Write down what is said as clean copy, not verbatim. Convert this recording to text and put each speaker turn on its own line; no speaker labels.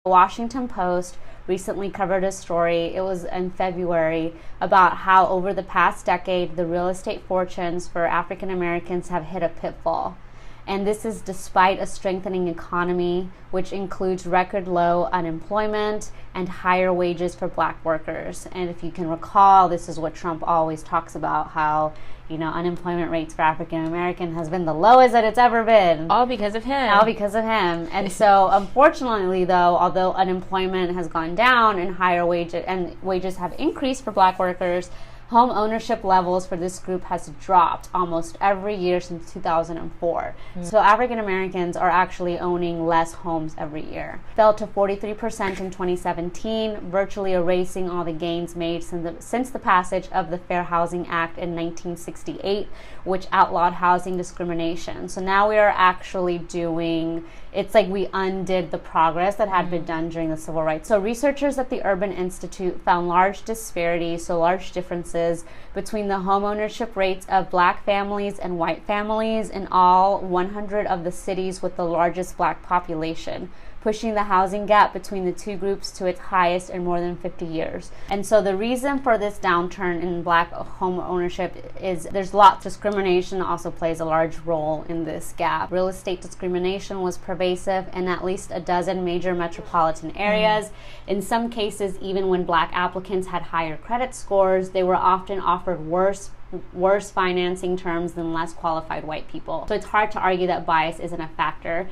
The Washington Post recently covered a story, it was in February, about how over the past decade, the real estate fortunes for African Americans have hit a pitfall. And this is despite a strengthening economy, which includes record low unemployment and higher wages for black workers. And if you can recall, this is what Trump always talks about, how, unemployment rates for African American has been the lowest that it's ever been.
All because of him.
All because of him. And so, unfortunately, though, although unemployment has gone down and wages have increased for black workers, home ownership levels for this group has dropped almost every year since 2004. So African Americans are actually owning less homes every year. Fell to 43% in 2017, virtually erasing all the gains made since the passage of the Fair Housing Act in 1968, which outlawed housing discrimination. So now we are actually it's like we undid the progress that had been done during the civil rights. So researchers at the Urban Institute found large differences between the home ownership rates of black families and white families in all 100 of the cities with the largest black population, pushing the housing gap between the two groups to its highest in more than 50 years. And so the reason for this downturn in black home ownership is there's lots of discrimination also plays a large role in this gap. Real estate discrimination was pervasive in at least a dozen major metropolitan areas. In some cases, even when black applicants had higher credit scores, they were often offered worse financing terms than less qualified white people. So it's hard to argue that bias isn't a factor.